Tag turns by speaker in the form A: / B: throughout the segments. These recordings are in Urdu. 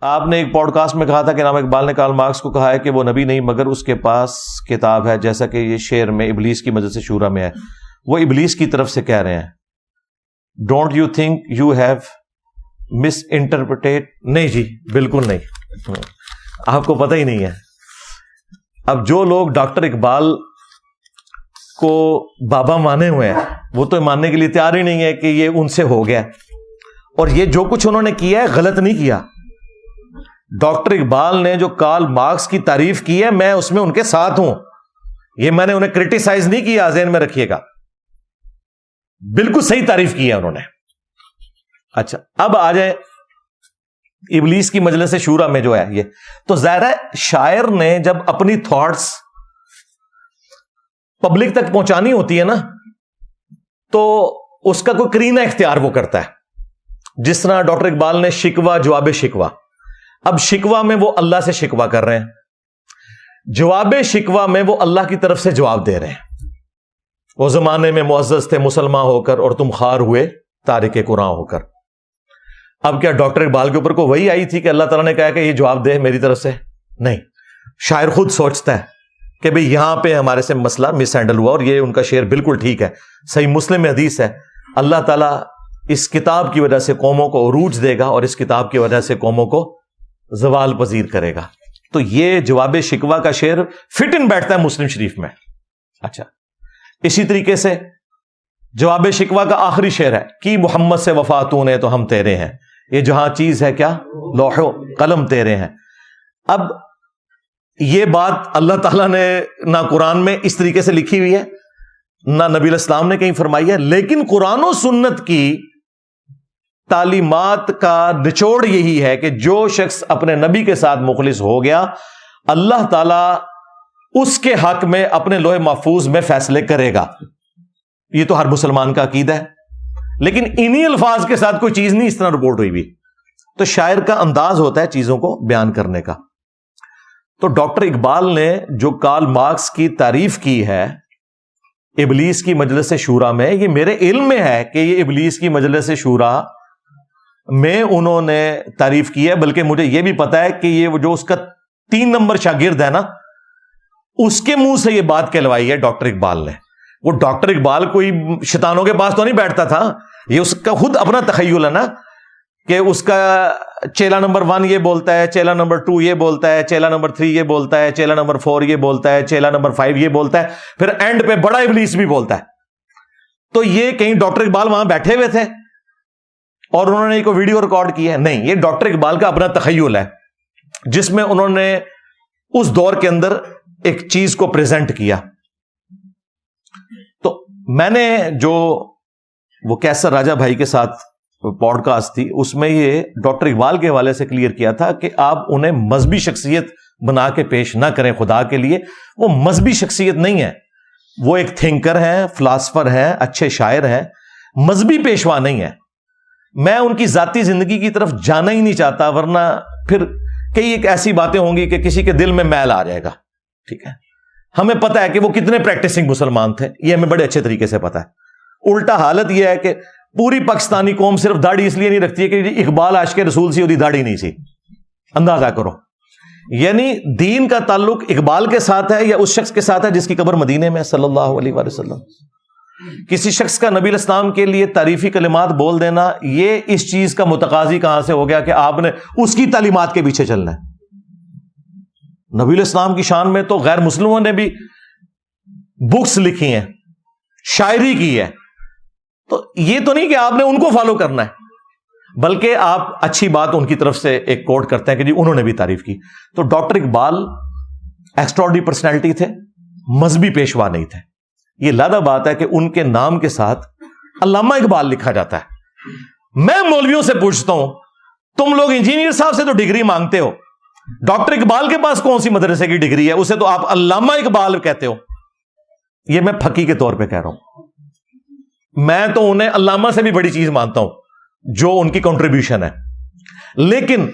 A: آپ نے ایک پوڈ کاسٹ میں کہا تھا کہ علامہ اقبال نے کارل مارکس کو کہا ہے کہ وہ نبی نہیں مگر اس کے پاس کتاب ہے، جیسا کہ یہ شعر میں ابلیس کی مجلس شورا میں ہے. وہ ابلیس کی طرف سے کہہ رہے ہیں. Don't you think you have miss interpreted? نہیں جی بالکل نہیں، آپ کو پتہ ہی نہیں ہے. اب جو لوگ ڈاکٹر اقبال کو بابا مانے ہوئے ہیں وہ تو ماننے کے لیے تیار ہی نہیں ہے کہ یہ ان سے ہو گیا، اور یہ جو کچھ انہوں نے کیا ہے غلط نہیں کیا. ڈاکٹر اقبال نے جو کارل مارکس کی تعریف کی ہے میں اس میں ان کے ساتھ ہوں، یہ میں نے انہیں کرٹیسائز نہیں کیا، ذہن میں رکھیے گا، بالکل صحیح تعریف کی ہے انہوں نے. اچھا اب آ جائیں ابلیس کی مجلس شورا میں جو ہے یہ تو ظاہر ہے شاعر نے جب اپنی تھاٹس پبلک تک پہنچانی ہوتی ہے نا تو اس کا کوئی کرینہ اختیار وہ کرتا ہے. جس طرح ڈاکٹر اقبال نے شکوہ جواب شکوہ، اب شکوہ میں وہ اللہ سے شکوہ کر رہے ہیں، جواب شکوہ میں وہ اللہ کی طرف سے جواب دے رہے ہیں. وہ زمانے میں معزز تھے مسلمان ہو کر اور تم خوار ہوئے تارک قرآن ہو کر. اب کیا ڈاکٹر اقبال کے اوپر کو وہی آئی تھی کہ اللہ تعالیٰ نے کہا کہ یہ جواب دے میری طرف سے؟ نہیں، شاعر خود سوچتا ہے کہ بھئی یہاں پہ ہمارے سے مسئلہ مس ہینڈل ہوا، اور یہ ان کا شعر بالکل ٹھیک ہے. صحیح مسلم میں حدیث ہے اللہ تعالیٰ اس کتاب کی وجہ سے قوموں کو عروج دے گا اور اس کتاب کی وجہ سے قوموں کو زوال پذیر کرے گا. تو یہ جواب شکوہ کا شعر فٹ ان بیٹھتا ہے مسلم شریف میں. اچھا اسی طریقے سے جواب شکوہ کا آخری شعر ہے کہ محمد سے وفا تو نے تو ہم تیرے ہیں، یہ جہاں چیز ہے کیا لوح و قلم تیرے ہیں. اب یہ بات اللہ تعالیٰ نے نہ قرآن میں اس طریقے سے لکھی ہوئی ہے نہ نبی علیہ السلام نے کہیں فرمائی ہے، لیکن قرآن و سنت کی تعلیمات کا نچوڑ یہی ہے کہ جو شخص اپنے نبی کے ساتھ مخلص ہو گیا اللہ تعالیٰ اس کے حق میں اپنے لوح محفوظ میں فیصلے کرے گا. یہ تو ہر مسلمان کا عقیدہ ہے، لیکن انہی الفاظ کے ساتھ کوئی چیز نہیں اس طرح رپورٹ ہوئی بھی. تو شاعر کا انداز ہوتا ہے چیزوں کو بیان کرنے کا. تو ڈاکٹر اقبال نے جو کارل مارکس کی تعریف کی ہے ابلیس کی مجلس شورا میں، یہ میرے علم میں ہے کہ یہ ابلیس کی مجلس شورا میں انہوں نے تعریف کی ہے. بلکہ مجھے یہ بھی پتا ہے کہ یہ جو اس کا 3 نمبر شاگرد ہے نا اس کے منہ سے یہ بات کہلوائی ہے ڈاکٹر اقبال نے. وہ ڈاکٹر اقبال کوئی شیطانوں کے پاس تو نہیں بیٹھتا تھا، یہ اس کا خود اپنا تخیل ہے نا کہ اس کا چیلا نمبر 1 یہ بولتا ہے، چیلا نمبر 2 یہ بولتا ہے، چیلا نمبر 3 یہ بولتا ہے، چیلا نمبر 4 یہ بولتا ہے، چیلا نمبر 5 یہ بولتا ہے، پھر اینڈ پہ بڑا ابلیس بھی بولتا ہے. تو یہ کہیں ڈاکٹر اقبال وہاں بیٹھے ہوئے تھے اور انہوں نے کوئی ویڈیو ریکارڈ کی ہے؟ نہیں، یہ ڈاکٹر اقبال کا اپنا تخیل ہے جس میں انہوں نے اس دور کے اندر ایک چیز کو پریزنٹ کیا. تو میں نے جو وہ کیسر راجہ بھائی کے ساتھ پوڈ کاسٹ تھی اس میں یہ ڈاکٹر اقبال کے حوالے سے کلیئر کیا تھا کہ آپ انہیں مذہبی شخصیت بنا کے پیش نہ کریں خدا کے لیے. وہ مذہبی شخصیت نہیں ہے، وہ ایک تھنکر ہیں، فلاسفر ہیں، اچھے شاعر ہیں، مذہبی پیشوا نہیں ہے. میں ان کی ذاتی زندگی کی طرف جانا ہی نہیں چاہتا، ورنہ پھر کئی ایک ایسی باتیں ہوں گی کہ کسی کے دل میں میل آ جائے گا. ٹھیک ہے، ہمیں پتہ ہے کہ وہ کتنے پریکٹسنگ مسلمان تھے، یہ ہمیں بڑے اچھے طریقے سے پتہ ہے. الٹا حالت یہ ہے کہ پوری پاکستانی قوم صرف داڑھی اس لیے نہیں رکھتی ہے کہ اقبال عاشق رسول سی ہوتی داڑھی نہیں سی. اندازہ کرو، یعنی دین کا تعلق اقبال کے ساتھ ہے یا اس شخص کے ساتھ ہے جس کی قبر مدینے میں صلی اللہ علیہ وآلہ وسلم. کسی شخص کا نبی علیہ السلام کے لیے تعریفی کلمات بول دینا، یہ اس چیز کا متقاضی کہاں سے ہو گیا کہ آپ نے اس کی تعلیمات کے پیچھے چلنا ہے. نبی علیہ السلام کی شان میں تو غیر مسلموں نے بھی بکس لکھی ہیں، شاعری کی ہے. تو یہ تو نہیں کہ آپ نے ان کو فالو کرنا ہے، بلکہ آپ اچھی بات ان کی طرف سے ایک کوٹ کرتے ہیں کہ جی انہوں نے بھی تعریف کی. تو ڈاکٹر اقبال ایکسٹراڈنری پرسنالٹی تھے، مذہبی پیشوا نہیں تھے. یہ لادہ بات ہے کہ ان کے نام کے ساتھ علامہ اقبال لکھا جاتا ہے. میں مولویوں سے پوچھتا ہوں تم لوگ انجینئر صاحب سے تو ڈگری مانگتے ہو، ڈاکٹر اقبال کے پاس کون سی مدرسے کی ڈگری ہے؟ اسے تو آپ علامہ اقبال کہتے ہو. یہ میں پھکی کے طور پہ کہہ رہا ہوں. میں تو انہیں علامہ سے بھی بڑی چیز مانتا ہوں جو ان کی کنٹریبیوشن ہے. لیکن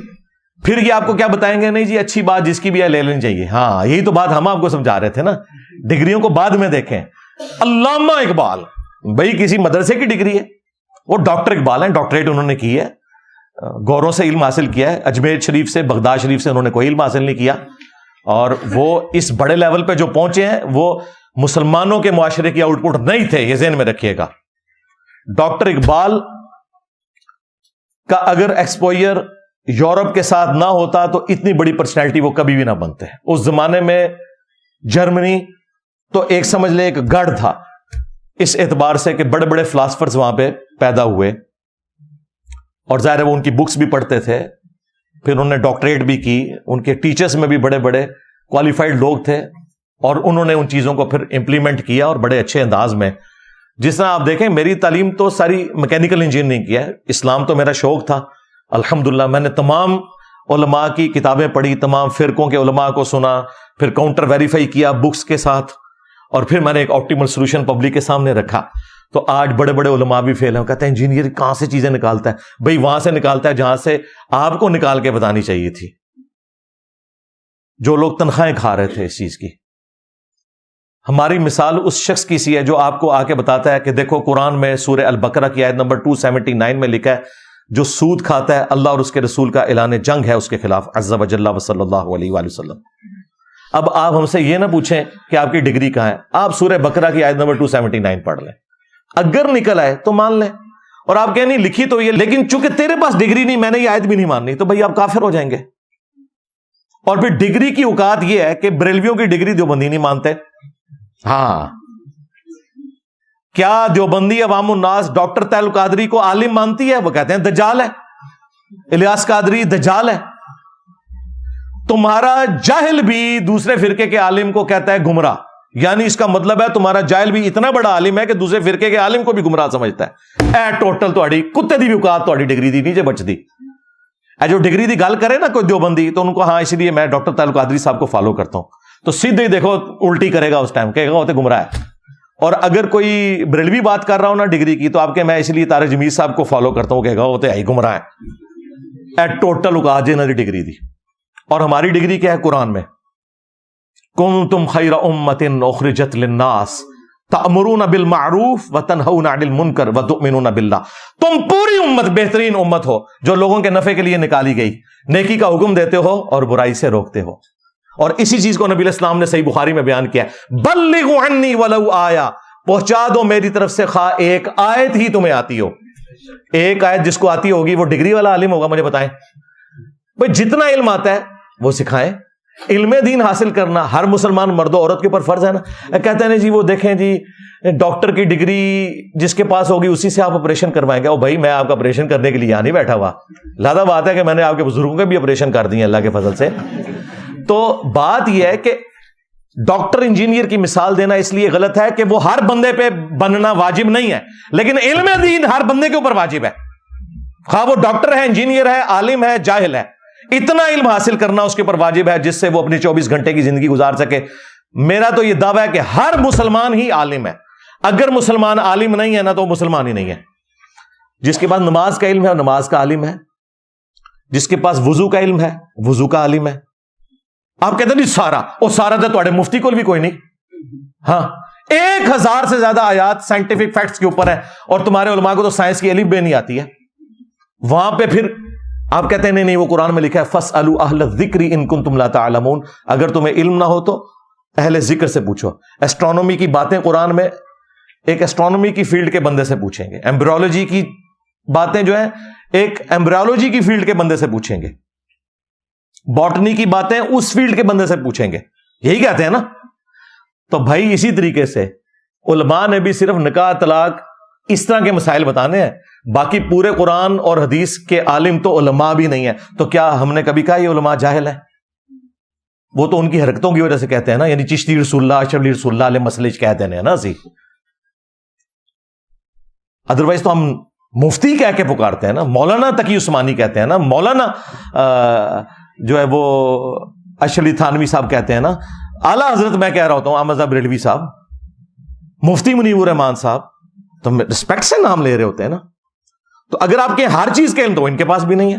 A: پھر یہ آپ کو کیا بتائیں گے؟ نہیں جی اچھی بات جس کی بھی ہے لے لینی چاہیے. ہاں یہی تو بات ہم آپ کو سمجھا رہے تھے نا، ڈگریوں کو بعد میں دیکھیں. علامہ اقبال بھائی کسی مدرسے کی ڈگری ہے، وہ ڈاکٹر اقبال ہیں، ڈاکٹریٹ انہوں نے کی ہے. گوروں سے علم حاصل کیا ہے، اجمیر شریف سے، بغداد شریف سے انہوں نے کوئی علم حاصل نہیں کیا، اور وہ اس بڑے لیول پہ جو پہنچے ہیں وہ مسلمانوں کے معاشرے کی آؤٹ پٹ نہیں تھے، یہ ذہن میں رکھیے گا۔ ڈاکٹر اقبال کا اگر ایکسپوئر یورپ کے ساتھ نہ ہوتا تو اتنی بڑی پرسنالٹی وہ کبھی بھی نہ بنتے۔ اس زمانے میں جرمنی تو ایک سمجھ لے ایک گڑھ تھا، اس اعتبار سے کہ بڑے بڑے فلاسفرز وہاں پہ پیدا ہوئے، اور ظاہر ہے وہ ان کی بکس بھی پڑھتے تھے، پھر انہوں نے ڈاکٹریٹ بھی کی، ان کے ٹیچرز میں بھی بڑے بڑے کوالیفائڈ لوگ تھے، اور انہوں نے ان چیزوں کو پھر امپلیمنٹ کیا اور بڑے اچھے انداز میں۔ جس طرح آپ دیکھیں میری تعلیم تو ساری میکینیکل انجینئرنگ کی ہے، اسلام تو میرا شوق تھا الحمدللہ، میں نے تمام علماء کی کتابیں پڑھی، تمام فرقوں کے علماء کو سنا، پھر کاؤنٹر ویریفائی کیا بکس کے ساتھ، اور پھر میں نے ایک آپٹیمل سولوشن پبلک کے سامنے رکھا۔ تو آج بڑے بڑے علماء بھی فیل ہیں، کہتے ہیں انجینئر کہاں سے چیزیں نکالتا ہے؟ بھئی وہاں سے نکالتا ہے جہاں سے آپ کو نکال کے بتانی چاہیے تھی، جو لوگ تنخواہیں کھا رہے تھے اس چیز کی۔ ہماری مثال اس شخص کی سی ہے جو آپ کو آ کے بتاتا ہے کہ دیکھو قرآن میں سورہ البقرہ کی آیت نمبر 279 میں لکھا ہے جو سود کھاتا ہے اللہ اور اس کے رسول کا اعلان جنگ ہے اس کے خلاف، عز وجل وصلی اللہ علیہ وآلہ وسلم۔ اب آپ ہم سے یہ نہ پوچھیں کہ آپ کی ڈگری کہاں ہے، آپ سورہ بقرہ کی آیت نمبر 279 پڑھ لیں، اگر نکل آئے تو مان لیں، اور آپ کہیں نہیں لکھی تو یہ، لیکن چونکہ تیرے پاس ڈگری نہیں، میں نے یہ آیت بھی نہیں ماننی، تو بھئی آپ کافر ہو جائیں گے۔ اور پھر ڈگری کی اوقات یہ ہے کہ بریلویوں کی ڈگری دیوبندی نہیں مانتے۔ ہاں، کیا دیوبندی عوام الناس ڈاکٹر طاہر القادری کو عالم مانتی ہے؟ وہ کہتے ہیں دجال ہے، الیاس قادری دجال ہے۔ تمہارا جاہل بھی دوسرے فرقے کے عالم کو کہتا ہے گمراہ، یعنی اس کا مطلب ہے تمہارا جاہل بھی اتنا بڑا عالم ہے کہ دوسرے فرقے کے عالم کو بھی گمراہ سمجھتا ہے۔ اے ٹوٹل تہاڈی کتے دی بھی اوقات تہاڈی ڈگری دی نہیں جے بچدی۔ اے جو ڈگری دی گل کرے نا کوئی دیوبندی تو ان کو ہاں اس لیے میں ڈاکٹر طاہر القادری صاحب کو فالو کرتا ہوں، تو سیدھے ہی دیکھو الٹی کرے گا، اس ٹائم کہے گا وہ تو گمراہ ہے۔ اور اگر کوئی بریلوی بات کر رہا ہوں نا ڈگری کی، تو آپ کے میں اس لیے طارق جمیل صاحب کو فالو کرتا ہوں، کہے گا وہ تو ہے گمراہ ہے۔ اے ٹوٹل اوقات جے نہ ڈگری دی۔ اور ہماری ڈگری کیا ہے قرآن میں؟ کنتم خیر امۃ اخرجت للناس تأمرون بالمعروف وتنہون عن المنکر وتؤمنون باللہ۔ تم پوری امت بہترین امت ہو جو لوگوں کے نفع کے لیے نکالی گئی، نیکی کا حکم دیتے ہو اور برائی سے روکتے ہو۔ اور اسی چیز کو نبی علیہ السلام نے صحیح بخاری میں بیان کیا ہے، بلغوا عنی ولو آیا، پہنچا دو میری طرف سے خواہ ایک آیت ہی تمہیں آتی ہو۔ ایک آیت جس کو آتی ہوگی وہ ڈگری والا عالم ہوگا، مجھے بتائیں بھئی جتنا علم آتا ہے وہ سکھائیں۔ علم دین حاصل کرنا ہر مسلمان مرد و عورت کے اوپر فرض ہے نا۔ کہتے ہیں جی وہ دیکھیں جی ڈاکٹر کی ڈگری جس کے پاس ہوگی اسی سے آپ آپریشن کروائیں گے۔ او بھائی میں آپ کا آپریشن کرنے کے لیے یہاں نہیں بیٹھا ہوا، لہذا بات ہے کہ میں نے آپ کے بزرگوں کے بھی آپریشن کر دیے اللہ کے فضل سے۔ تو بات یہ ہے کہ ڈاکٹر انجینئر کی مثال دینا اس لیے غلط ہے کہ وہ ہر بندے پہ بننا واجب نہیں ہے، لیکن علم دین ہر بندے کے اوپر واجب ہے، خواہ وہ ڈاکٹر ہے، انجینئر ہے، عالم ہے، جاہل ہے۔ اتنا علم حاصل کرنا اس کے اوپر واجب ہے جس سے وہ اپنی 24 گھنٹے کی زندگی گزار سکے۔ میرا تو یہ دعویٰ ہے کہ ہر مسلمان ہی عالم ہے، اگر مسلمان عالم نہیں ہے نا تو مسلمان ہی نہیں ہے۔ جس کے پاس نماز کا علم ہے نماز کا عالم ہے، جس کے پاس وضو کا علم ہے وضو کا عالم ہے۔ آپ کہتے ہیں نہیں سارا تو تھوڑے مفتی کو بھی کوئی نہیں۔ ہاں 1000 سے زیادہ آیات سائنٹیفک فیکٹس کے اوپر ہے، اور تمہارے علماء کو تو سائنس کی الف بے نہیں آتی ہے۔ وہاں پہ پھر آپ کہتے ہیں نہیں وہ قرآن میں لکھا ہے فَاسْأَلُوا أَهْلَ الذِّكْرِ إِن كُنتُمْ لَا تَعْلَمُونَ، اگر تمہیں علم نہ ہو تو اہل ذکر سے پوچھو۔ ایسٹرونومی کی باتیں قرآن میں ایک ایسٹرونومی کی فیلڈ کے بندے سے پوچھیں گے، ایمبریولوجی کی باتیں جو ہیں ایک ایمبریولوجی کی فیلڈ کے بندے سے پوچھیں گے، باٹنی کی باتیں اس فیلڈ کے بندے سے پوچھیں گے، یہی کہتے ہیں نا۔ تو بھائی اسی طریقے سے علماء نے بھی صرف نکاح طلاق اس طرح کے مسائل بتانے ہیں، باقی پورے قرآن اور حدیث کے عالم تو علماء بھی نہیں ہیں۔ تو کیا ہم نے کبھی کہا یہ علماء جاہل ہیں؟ وہ تو ان کی حرکتوں کی وجہ سے کہتے ہیں نا، یعنی چشتی رسول اللہ اشرف علی رسول اللہ علیہ مسئلے کہتے ہیں نا سی، ادروائز تو ہم مفتی کہہ کے پکارتے ہیں نا، مولانا تقی عثمانی کہتے ہیں نا، مولانا جو ہے وہ اشرف علی تھانوی صاحب کہتے ہیں نا، اعلیٰ حضرت میں کہہ رہا ہوتا ہوں احمد صاحب بریلوی صاحب، مفتی منیب الرحمان صاحب، تو رسپیکٹ سے نام لے رہے ہوتے ہیں نا۔ تو اگر آپ کے ہر چیز کے علم تو ان کے پاس بھی نہیں ہے،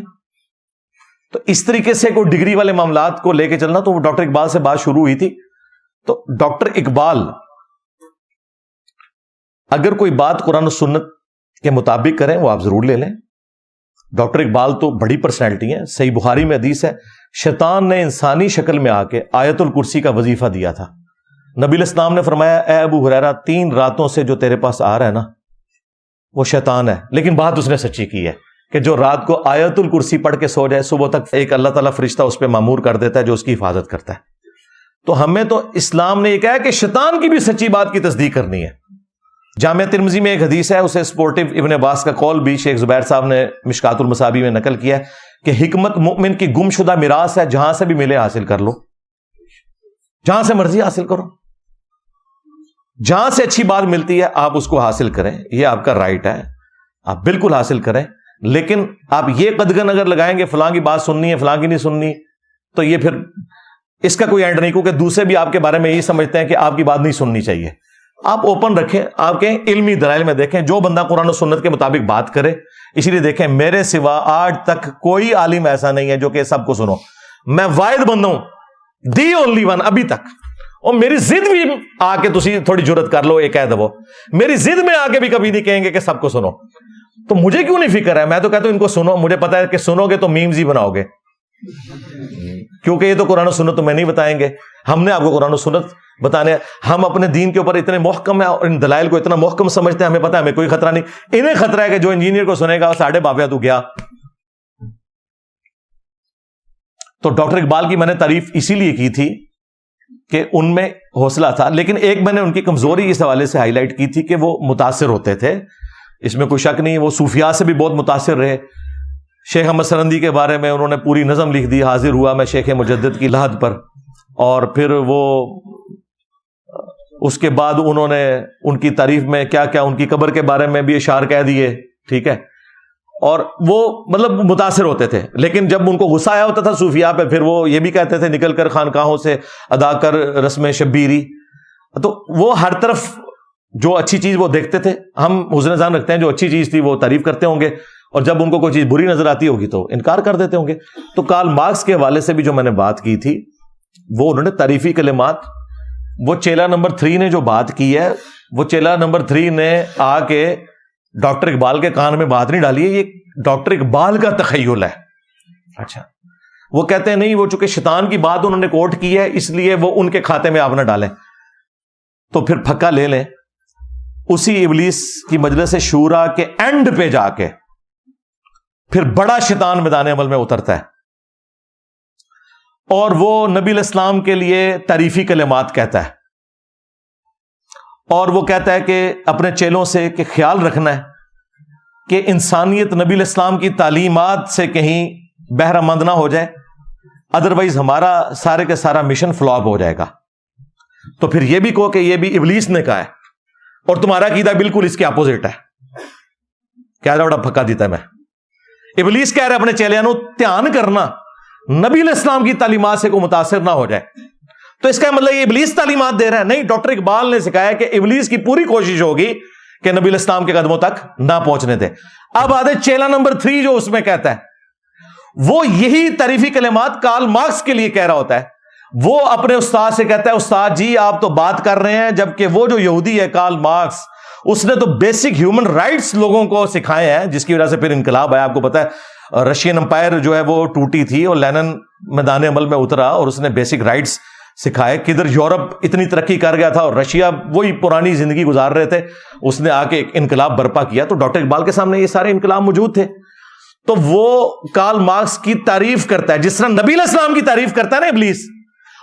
A: تو اس طریقے سے کوئی ڈگری والے معاملات کو لے کے چلنا۔ تو ڈاکٹر اقبال سے بات شروع ہوئی تھی، تو ڈاکٹر اقبال اگر کوئی بات قرآن و سنت کے مطابق کریں وہ آپ ضرور لے لیں، ڈاکٹر اقبال تو بڑی پرسنالٹی ہیں. صحیح بخاری میں حدیث ہے, شیطان نے انسانی شکل میں آ کے آیت الکرسی کا وظیفہ دیا تھا. نبی علیہ السلام نے فرمایا اے ابو ہریرہ 3 راتوں سے جو تیرے پاس آ رہا ہے نا وہ شیطان ہے. لیکن بات اس نے سچی کی ہے کہ جو رات کو آیت الکرسی پڑھ کے سو جائے صبح تک ایک اللہ تعالیٰ فرشتہ اس پہ مامور کر دیتا ہے جو اس کی حفاظت کرتا ہے. تو ہمیں تو اسلام نے یہ کہا کہ شیطان کی بھی سچی بات کی تصدیق کرنی ہے. جامع ترمذی میں ایک حدیث ہے, اسے سپورٹو ابن عباس کا قول بھی شیخ زبیر صاحب نے مشکات المصابیح میں نقل کیا ہے کہ حکمت مؤمن کی گم شدہ میراث ہے, جہاں سے بھی ملے حاصل کر لو, جہاں سے مرضی حاصل کرو, جہاں سے اچھی بات ملتی ہے آپ اس کو حاصل کریں, یہ آپ کا رائٹ ہے, آپ بالکل حاصل کریں. لیکن آپ یہ قدغن اگر لگائیں گے فلاں کی بات سننی ہے فلاں کی نہیں سننی, تو یہ پھر اس کا کوئی اینڈ نہیں, کیونکہ دوسرے بھی آپ کے بارے میں یہی سمجھتے ہیں کہ آپ کی بات نہیں سننی چاہیے. آپ اوپن رکھیں, آپ کے علمی دلائل میں دیکھیں, جو بندہ قرآن و سنت کے مطابق بات کرے. اسی لیے دیکھیں میرے سوا آج تک کوئی عالم ایسا نہیں ہے جو کہ سب کو سنو, میں واحد بندہ ہوں, دی اونلی ون ابھی تک. اور میری ضد بھی آ کے تسی تھوڑی جرت کر لو, ایک کہہ دو, میری ضد میں آ کے بھی کبھی نہیں کہیں گے کہ سب کو سنو. تو مجھے کیوں نہیں فکر ہے, میں تو کہتا ہوں ان کو سنو, مجھے پتا ہے کہ سنو گے تو میمز ہی بناؤ گے, کیونکہ یہ تو قرآن و سنت تو میں نہیں بتائیں گے, ہم نے آپ کو قرآن و سنت بتانے. ہم اپنے دین کے اوپر اتنے محکم ہیں اور ان دلائل کو اتنا محکم سمجھتے ہیں, ہمیں پتا ہے ہمیں کوئی خطرہ نہیں. انہیں خطرہ ہے کہ جو انجینئر کو سنے گا ساڑھے بابیا تو گیا. تو ڈاکٹر اقبال کی میں نے تعریف اسی لیے کی تھی کہ ان میں حوصلہ تھا, لیکن ایک میں نے ان کی کمزوری اس حوالے سے ہائی لائٹ کی تھی کہ وہ متاثر ہوتے تھے, اس میں کوئی شک نہیں. وہ صوفیاء سے بھی بہت متاثر رہے. شیخ احمد سرندی کے بارے میں انہوں نے پوری نظم لکھ دی, حاضر ہوا میں شیخ مجدد کی لحد پر, اور پھر وہ اس کے بعد انہوں نے ان کی تعریف میں کیا کیا, ان کی قبر کے بارے میں بھی اشعار کہہ دیے, ٹھیک ہے. اور وہ مطلب متاثر ہوتے تھے, لیکن جب ان کو غصہ آیا ہوتا تھا صوفیاء پہ, پھر وہ یہ بھی کہتے تھے نکل کر خانقاہوں سے ادا کر رسم شبیری. تو وہ ہر طرف جو اچھی چیز وہ دیکھتے تھے, ہم حسن ظن رکھتے ہیں جو اچھی چیز تھی وہ تعریف کرتے ہوں گے, اور جب ان کو کوئی چیز بری نظر آتی ہوگی تو انکار کر دیتے ہوں گے. تو کارل مارکس کے حوالے سے بھی جو میں نے بات کی تھی, وہ انہوں نے تعریفی کلمات, وہ چیلا نمبر 3 نے جو بات کی ہے, وہ چیلا نمبر 3 نے آ کے ڈاکٹر اقبال کے کان میں بات نہیں ڈالی ہے, یہ ڈاکٹر اقبال کا تخیل ہے. اچھا, وہ کہتے ہیں نہیں, وہ چونکہ شیطان کی بات انہوں نے کوٹ کی ہے اس لیے وہ ان کے کھاتے میں آپ نہ ڈالیں. تو پھر پھکا لے لیں, اسی ابلیس کی مجلس شورا کے اینڈ پہ جا کے پھر بڑا شیطان میدان عمل میں اترتا ہے, اور وہ نبی علیہ السلام کے لیے تعریفی کلمات کہتا ہے, اور وہ کہتا ہے کہ اپنے چیلوں سے کہ خیال رکھنا ہے کہ انسانیت نبی علیہ السلام کی تعلیمات سے کہیں بہرہ مند نہ ہو جائے, ادروائز ہمارا سارے کے سارا مشن فلاپ ہو جائے گا. تو پھر یہ بھی کہو کہ یہ بھی ابلیس نے کہا ہے, اور تمہارا عقیدہ بالکل اس کے اپوزٹ ہے. کیا بڑا پھکا دیتا ہے میں. ابلیس کہہ رہے اپنے چیلیاں نو دھیان کرنا نبی علیہ السلام کی تعلیمات سے کوئی متاثر نہ ہو جائے. تو اس کا مطلب یہ ابلیس تعلیمات دے رہا ہے؟ نہیں, ڈاکٹر اقبال نے سکھایا کہ ابلیس کی پوری کوشش ہوگی کہ نبی علیہ السلام کے قدموں تک نہ پہنچنے دے. اب آدھے چیلا نمبر 3 جو اس میں کہتا ہے, وہ یہی تعریفی کلمات کارل مارکس کے لیے کہہ رہا ہوتا ہے. وہ اپنے استاد سے کہتا ہے استاد جی آپ تو بات کر رہے ہیں, جبکہ وہ جو یہودی ہے کارل مارکس, اس نے تو بیسک ہیومن رائٹس لوگوں کو سکھائے ہیں, جس کی وجہ سے پھر انقلاب آیا. آپ کو پتا ہے رشین امپائر جو ہے وہ ٹوٹی تھی اور لینن میدان عمل میں اترا اور اس نے بیسک رائٹس سکھائے. کدھر یورپ اتنی ترقی کر گیا تھا اور رشیا وہی پرانی زندگی گزار رہے تھے, اس نے آ کے ایک انقلاب برپا کیا. تو ڈاکٹر اقبال کے سامنے یہ سارے انقلاب موجود تھے. تو وہ کارل مارکس کی تعریف کرتا ہے جس طرح نبی علیہ السلام کی تعریف کرتا ہے نا ابلیس,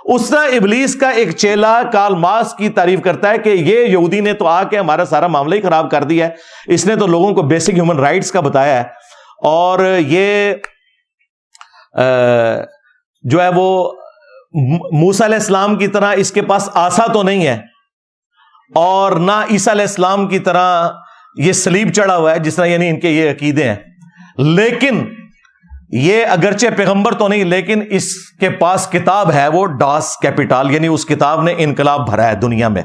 A: اس طرح ابلیس کا ایک چیلا کارل مارکس کی تعریف کرتا ہے کہ یہ یہودی نے تو آ کے ہمارا سارا معاملہ ہی خراب کر دیا ہے, اس نے تو لوگوں کو بیسک ہیومن رائٹس کا بتایا ہے, اور یہ جو ہے وہ موسیٰ علیہ السلام کی طرح اس کے پاس آسا تو نہیں ہے, اور نہ عیسیٰ علیہ السلام کی طرح یہ صلیب چڑھا ہوا ہے جس طرح یعنی ان کے یہ عقیدے ہیں. لیکن یہ اگرچہ پیغمبر تو نہیں, لیکن اس کے پاس کتاب ہے, وہ ڈاس کیپیٹال, یعنی اس کتاب نے انقلاب بھرا ہے دنیا میں.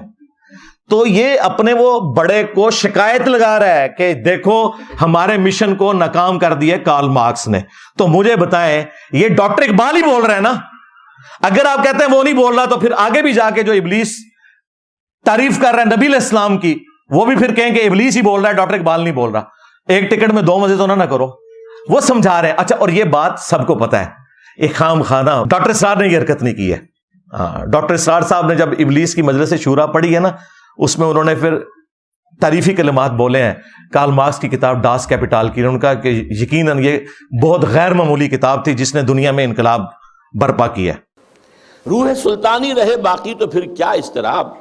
A: تو یہ اپنے وہ بڑے کو شکایت لگا رہا ہے کہ دیکھو ہمارے مشن کو ناکام کر دیا کارل مارکس نے. تو مجھے بتائیں یہ ڈاکٹر اقبال ہی بول رہے ہیں نا. اگر آپ کہتے ہیں وہ نہیں بول رہا, تو پھر آگے بھی جا کے جو ابلیس تعریف کر رہا ہے نبی علیہ السلام کی, وہ بھی پھر کہیں کہ ابلیس ہی بول رہا ہے, ڈاکٹر اقبال نہیں بول رہا. ایک ٹکٹ میں 2 مزے تو نہ کرو. وہ سمجھا رہے ہیں. اچھا، اور یہ بات سب کو پتا ہے، ایک خام خانہ ڈاکٹر اسرار نے یہ حرکت نہیں کی ہے. ڈاکٹر اسرار صاحب نے جب ابلیس کی مجلس شورا پڑھی ہے نا، اس میں انہوں نے پھر تعریفی کلمات بولے ہیں کارل مارکس کی کتاب ڈاس کیپیٹال کی. ان کا کہ یقیناً یہ بہت غیر معمولی کتاب تھی جس نے دنیا میں انقلاب برپا کیا.
B: روح سلطانی رہے باقی تو پھر کیا اضطراب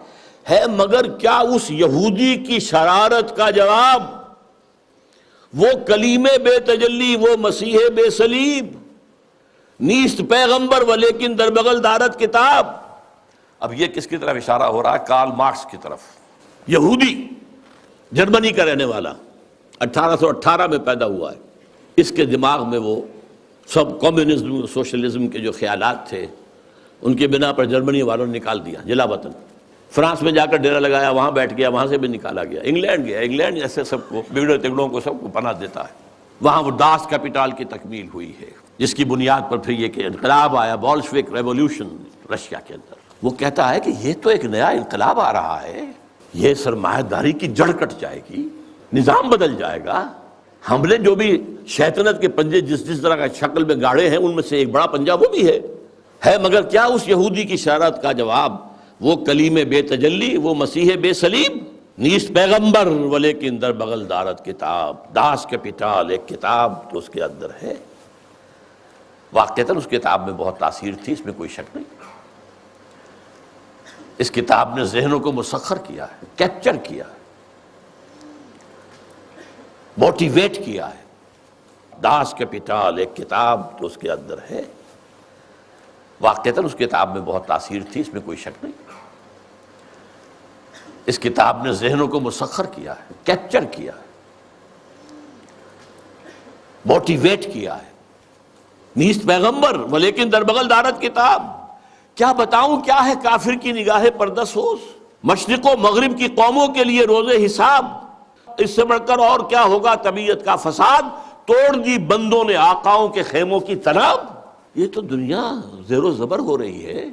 B: ہے، مگر کیا اس یہودی کی شرارت کا جواب، وہ کلیم بے تجلی، وہ مسیح بے صلیب، نیست پیغمبر ولیکن در بغل دارت کتاب. اب یہ کس کی طرف اشارہ ہو رہا ہے؟ کارل مارکس کی طرف. یہودی، جرمنی کا رہنے والا، 1818 میں پیدا ہوا ہے. اس کے دماغ میں وہ سب کمیونزم، سوشلزم کے جو خیالات تھے ان کے بنا پر جرمنی والوں نے نکال دیا جلا وطن. فرانس میں جا کر ڈیرا لگایا، وہاں بیٹھ گیا، وہاں سے بھی نکالا گیا. انگلینڈ گیا، انگلینڈ ایسے سب کو بگڑے تگڑوں کو سب کو پناہ دیتا ہے. وہاں وہ ڈاس کیپیٹال کی تکمیل ہوئی ہے، جس کی بنیاد پر پھر یہ کہ انقلاب آیا، بولشوک ریولوشن رشیا کے اندر. وہ کہتا ہے کہ یہ تو ایک نیا انقلاب آ رہا ہے، یہ سرمایہ داری کی جڑ کٹ جائے گی، نظام بدل جائے گا. ہم نے جو بھی شیطنت کے پنجے جس طرح کا شکل میں گاڑے ہیں ان میں سے ایک بڑا پنجہ وہ بھی ہے. مگر کیا اس یہودی کی شرارت کا جواب، وہ کلیم بے تجلی، وہ مسیح بے صلیب، نیست پیغمبر ولیکن در بغل دارت کتاب. داس کیپیٹال ایک کتاب تو اس کے اندر ہے. واقعتاً اس کتاب میں بہت تاثیر تھی، اس میں کوئی شک نہیں. اس کتاب نے ذہنوں کو مسخر کیا ہے، کیپچر کیا ہے، موٹیویٹ کیا ہے. داس کیپیٹال ایک کتاب تو اس کے اندر ہے. واقعتاً اس کتاب میں بہت تاثیر تھی، اس میں کوئی شک نہیں. اس کتاب نے ذہنوں کو مسخر کیا ہے، کیپچر کیا ہے، موٹیویٹ کیا ہے. نیست پیغمبر ولیکن در بغل دارت کتاب. کیا بتاؤں کیا ہے کافر کی نگاہ پردہ سوز، مشرق و مغرب کی قوموں کے لیے روز حساب. اس سے بڑھ کر اور کیا ہوگا طبیعت کا فساد، توڑ دی بندوں نے آقاؤں کے خیموں کی تناب. یہ تو دنیا زیر و زبر ہو رہی ہے.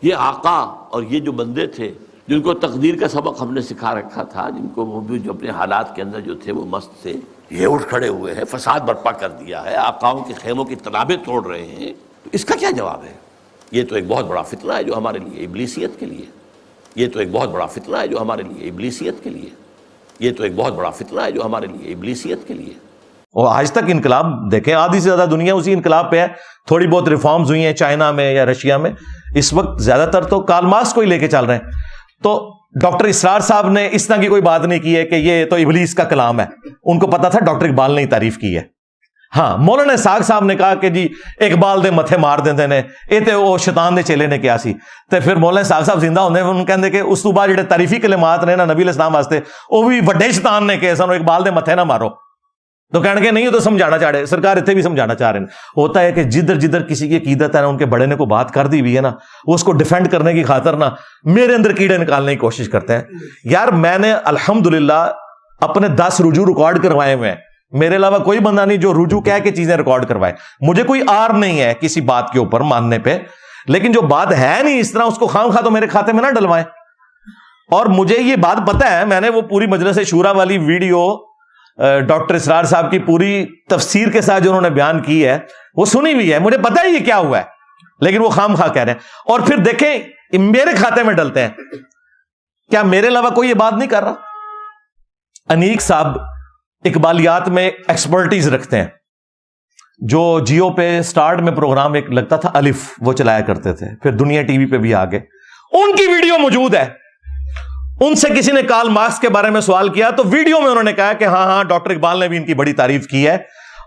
B: یہ آقا اور یہ جو بندے تھے جن کو تقدیر کا سبق ہم نے سکھا رکھا تھا، جن کو وہ بھی جو اپنے حالات کے اندر جو تھے وہ مست تھے، یہ اٹھ کھڑے ہوئے ہیں، فساد برپا کر دیا ہے، آقاؤں کے خیموں کی تنابیں توڑ رہے ہیں. تو اس کا کیا جواب ہے؟ یہ تو ایک بہت بڑا فتنہ ہے جو ہمارے لیے ابلیسیت کے لیے. یہ تو ایک بہت بڑا فتنہ ہے جو ہمارے لیے ابلیسیت کے لیے. یہ تو ایک بہت بڑا فتنہ ہے جو ہمارے لیے ابلیسیت کے لیے.
A: اور آج تک انقلاب دیکھیں، آدھی سے زیادہ دنیا اسی انقلاب پہ ہے. تھوڑی بہت ریفارمز ہوئی ہیں چائنا میں یا رشیا میں، اس وقت زیادہ تر تو کارل مارکس کو ہی لے کے چل رہے ہیں. تو ڈاکٹر اسرار صاحب نے اس طرح کی کوئی بات نہیں کی ہے کہ یہ تو ابلیس کا کلام ہے. ان کو پتا تھا ڈاکٹر اقبال نے ہی تعریف کی ہے. ہاں، مولانا اسحاق صاحب نے کہا کہ جی اقبال دے متھے مار دیندے نے، اے تے او شیطان دے چیلے نے کیا سی. تے پھر مولانا اسحاق صاحب زندہ ہوندے انہوں کہندے کہ اس تو بعد جڑے تعریفی کلمات نے نا نبی علیہ السلام واسطے، او بھی وڈے شیطان نے کہے سن، اقبال دے متھے نہ مارو. تو کہنے کے نہیں، تو سمجھانا چاہ رہے سرکار، اتنے بھی سمجھانا چاہ رہے ہیں. ہوتا ہے کہ جدھر کسی کی عقیدت ہے نا، ان کے بڑے نے کو بات کر دی ہوئی ہے نا، وہ اس کو ڈیفینڈ کرنے کی خاطر نا میرے اندر کیڑے نکالنے کی کوشش کرتے ہیں. یار میں نے الحمدللہ اپنے 10 رجوع ریکارڈ کروائے ہوئے ہیں. میرے علاوہ کوئی بندہ نہیں جو رجوع کہہ کے چیزیں ریکارڈ کروائے. مجھے کوئی آر نہیں ہے کسی بات کے اوپر ماننے پہ، لیکن جو بات ہے نہیں اس طرح اس کو خام خواہ تو میرے کھاتے میں نہ ڈلوائیں. اور مجھے یہ بات پتہ ہے، میں نے وہ پوری مجلس شورا والی ویڈیو ڈاکٹر اسرار صاحب کی پوری تفسیر کے ساتھ جو انہوں نے بیان کی ہے وہ سنی ہوئی ہے. مجھے پتہ ہے یہ کیا ہوا ہے، لیکن وہ خام خواہ کہہ رہے ہیں. اور پھر دیکھیں میرے کھاتے میں ڈلتے ہیں. کیا میرے علاوہ کوئی یہ بات نہیں کر رہا؟ انیک صاحب اقبالیات میں ایکسپرٹیز رکھتے ہیں. جو جیو پہ سٹارٹ میں پروگرام ایک لگتا تھا الف، وہ چلایا کرتے تھے، پھر دنیا ٹی وی پہ بھی آگے ان کی ویڈیو موجود ہے. ان سے کسی نے کارل مارکس کے بارے میں سوال کیا تو ویڈیو میں انہوں نے کہا کہ ہاں ڈاکٹر اقبال نے بھی ان کی بڑی تعریف کی ہے،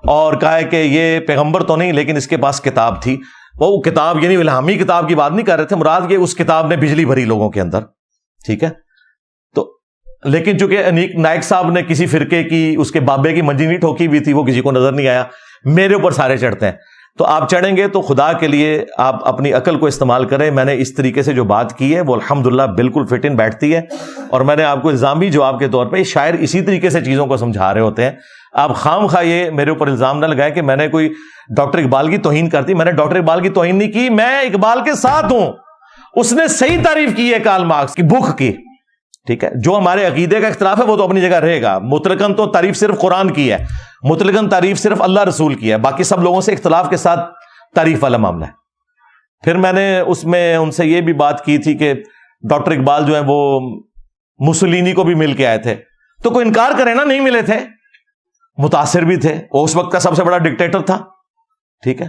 A: اور کہا ہے کہ یہ پیغمبر تو نہیں لیکن اس کے پاس کتاب تھی. وہ کتاب یعنی الہامی کتاب کی بات نہیں کر رہے تھے، مراد یہ اس کتاب نے بجلی بھری لوگوں کے اندر. ٹھیک ہے، تو لیکن چونکہ انیک نائک صاحب نے کسی فرقے کی اس کے بابے کی منجی نہیں ٹھوکی ہوئی تھی، وہ کسی کو نظر نہیں آیا. میرے اوپر سارے چڑھتے ہیں. تو آپ چڑھیں گے تو خدا کے لیے آپ اپنی عقل کو استعمال کریں. میں نے اس طریقے سے جو بات کی ہے وہ الحمدللہ بالکل فٹ ان بیٹھتی ہے. اور میں نے آپ کو الزامی جواب کے طور پہ، شاعر اسی طریقے سے چیزوں کو سمجھا رہے ہوتے ہیں. آپ خام خواہ یہ میرے اوپر الزام نہ لگائیں کہ میں نے کوئی ڈاکٹر اقبال کی توہین کرتی. میں نے ڈاکٹر اقبال کی توہین نہیں کی، میں اقبال کے ساتھ ہوں. اس نے صحیح تعریف کی ہے کارل مارکس کی بھوک کی. ٹھیک ہے, جو ہمارے عقیدے کا اختلاف ہے وہ تو اپنی جگہ رہے گا. مطلقاً تو تعریف صرف قرآن کی ہے, مطلقاً تعریف صرف اللہ رسول کی ہے, باقی سب لوگوں سے اختلاف کے ساتھ تعریف والا معاملہ ہے. پھر میں نے اس میں ان سے یہ بھی بات کی تھی کہ ڈاکٹر اقبال جو ہیں وہ مسولینی کو بھی مل کے آئے تھے, تو کوئی انکار کرے نا, نہیں ملے تھے, متاثر بھی تھے, اس وقت کا سب سے بڑا ڈکٹیٹر تھا. ٹھیک ہے,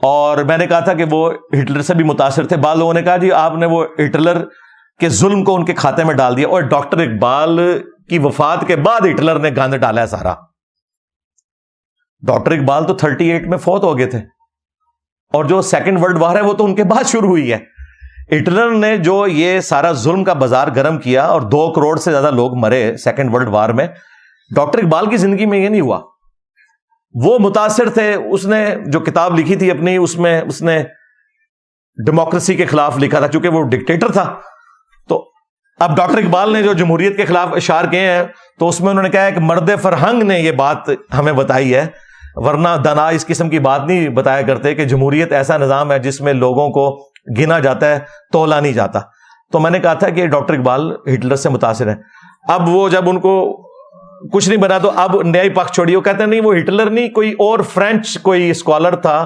A: اور میں نے کہا تھا کہ وہ ہٹلر سے بھی متاثر تھے. بعض لوگوں نے کہا جی آپ نے وہ ہٹلر کے ظلم کو ان کے کھاتے میں ڈال دیا, اور ڈاکٹر اقبال کی وفات کے بعد ہٹلر نے گند ڈالا ہے سارا. ڈاکٹر اقبال تو 38 میں فوت ہو گئے تھے, اور جو سیکنڈ ورلڈ وار ہے وہ تو ان کے بعد شروع ہوئی ہے. ہٹلر نے جو یہ سارا ظلم کا بازار گرم کیا اور 2 کروڑ سے زیادہ لوگ مرے سیکنڈ ورلڈ وار میں, ڈاکٹر اقبال کی زندگی میں یہ نہیں ہوا. وہ متاثر تھے, اس نے جو کتاب لکھی تھی اپنی, اس میں اس نے ڈیموکریسی کے خلاف لکھا تھا, چونکہ وہ ڈکٹیٹر تھا. تو اب ڈاکٹر اقبال نے جو جمہوریت کے خلاف اشعار کیے ہیں, تو اس میں انہوں نے کہا ہے کہ مرد فرہنگ نے یہ بات ہمیں بتائی ہے, ورنہ دانا اس قسم کی بات نہیں بتایا کرتے کہ جمہوریت ایسا نظام ہے جس میں لوگوں کو گنا جاتا ہے, تولا نہیں جاتا. تو میں نے کہا تھا کہ ڈاکٹر اقبال ہٹلر سے متاثر ہے. اب وہ جب ان کو کچھ نہیں بنا تو اب نیا پکھ چھوڑی, وہ کہتے ہیں نہیں وہ ہٹلر نہیں, کوئی اور فرینچ کوئی اسکالر تھا,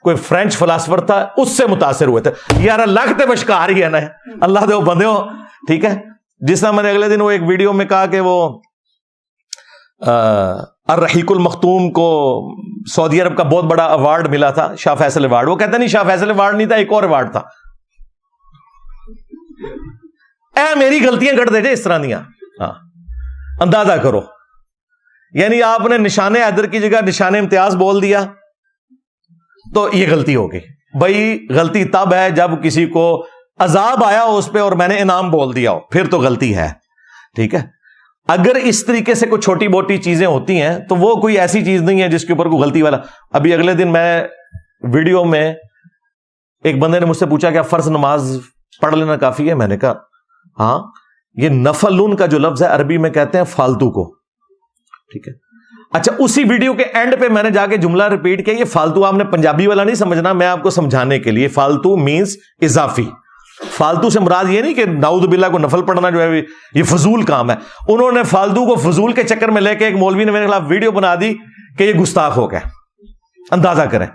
A: کوئی فرینچ فلاسفر تھا, اس سے متاثر ہوئے تھے. یار اللہ تے بشکار ہی ہے نا, اللہ دے بندے ہو. ٹھیک ہے, جس طرح میں نے اگلے دن وہ ایک ویڈیو میں کہا کہ وہ الرحیق المختوم کو سعودی عرب کا بہت بڑا ایوارڈ ملا تھا, شاہ فیصل ایوارڈ. وہ کہتے نہیں شاہ فیصل ایوارڈ نہیں تھا, ایک اور ایوارڈ تھا. اے میری غلطیاں کر دے جے اس طرح دیا, ہاں اندازہ کرو. یعنی آپ نے نشان حیدر کی جگہ نشان امتیاز بول دیا تو یہ غلطی ہوگی. بھائی غلطی تب ہے جب کسی کو عذاب آیا ہو اس پہ اور میں نے انعام بول دیا ہو, پھر تو غلطی ہے. ٹھیک ہے, اگر اس طریقے سے کوئی چھوٹی موٹی چیزیں ہوتی ہیں تو وہ کوئی ایسی چیز نہیں ہے جس کے اوپر کوئی غلطی والا. ابھی اگلے دن میں ویڈیو میں ایک بندے نے مجھ سے پوچھا کہ فرض نماز پڑھ لینا کافی ہے. میں نے کہا ہاں, یہ نفلن کا جو لفظ ہے عربی میں کہتے ہیں فالتو کو. ٹھیک ہے, اچھا اسی ویڈیو کے اینڈ پہ میں نے جا کے جملہ ریپیٹ کیا, یہ فالتو آپ نے پنجابی والا نہیں سمجھنا, میں آپ کو سمجھانے کے لیے. فالتو مینس اضافی. فالتو سے مراد یہ نہیں کہ نعوذ باللہ کو نفل پڑھنا جو ہے یہ فضول کام ہے. انہوں نے فالتو کو فضول کے چکر میں لے کے ایک مولوی نے میرے خلاف ویڈیو بنا دی کہ یہ گستاخ ہو گیا. اندازہ کریں,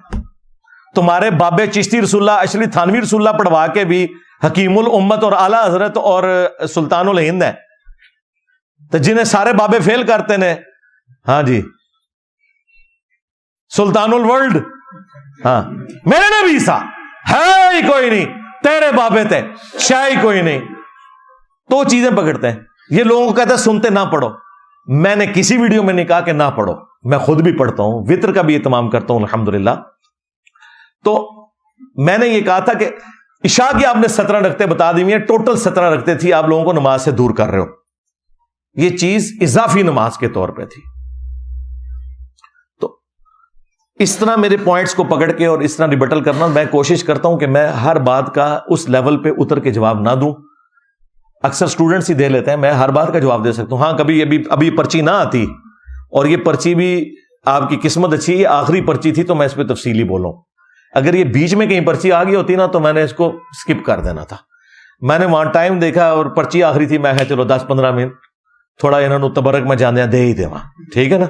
A: تمہارے بابے چشتی رسول اللہ, اشری تھانوی رسول اللہ پڑھوا کے بھی حکیم الامت اور اعلیٰ حضرت اور سلطان الہند ہیں, تو جنہیں سارے بابے فیل کرتے ہیں. ہاں جی, سلطان الورلڈ, ہاں میرے نبی سا ہے ہی کوئی نہیں, تیرے بابے تھے شاہی کوئی نہیں. تو چیزیں پکڑتے ہیں. یہ لوگوں کو کہتے ہیں سنتے نہ پڑھو. میں نے کسی ویڈیو میں نہیں کہا کہ نہ پڑھو, میں خود بھی پڑھتا ہوں, وطر کا بھی اہتمام کرتا ہوں الحمدللہ. تو میں نے یہ کہا تھا کہ عشاء کی آپ نے 17 رکعتیں بتا دی ہیں, ٹوٹل 17 رکعتیں تھی, آپ لوگوں کو نماز سے دور کر رہے ہو. یہ چیز اضافی نماز کے طور پہ تھی. تو اس طرح میرے پوائنٹس کو پکڑ کے اور اس طرح ریبٹل کرنا, میں کوشش کرتا ہوں کہ میں ہر بات کا اس لیول پہ اتر کے جواب نہ دوں. اکثر اسٹوڈنٹس ہی دے لیتے ہیں, میں ہر بات کا جواب دے سکتا ہوں. ہاں کبھی ابھی پرچی نہ آتی, اور یہ پرچی بھی آپ کی قسمت اچھی ہے, یہ آخری پرچی تھی تو میں اس پہ تفصیلی بولوں. اگر یہ بیچ میں کہیں پرچی آ گئی ہوتی نا تو میں نے اس کو سکپ کر دینا تھا. میں نے وہاں ٹائم دیکھا اور پرچی آخری تھی, میں چلو 10-15 منٹ تھوڑا انہوں نے تبرک میں جانے دے ہی دے وہاں. ٹھیک ہے نا.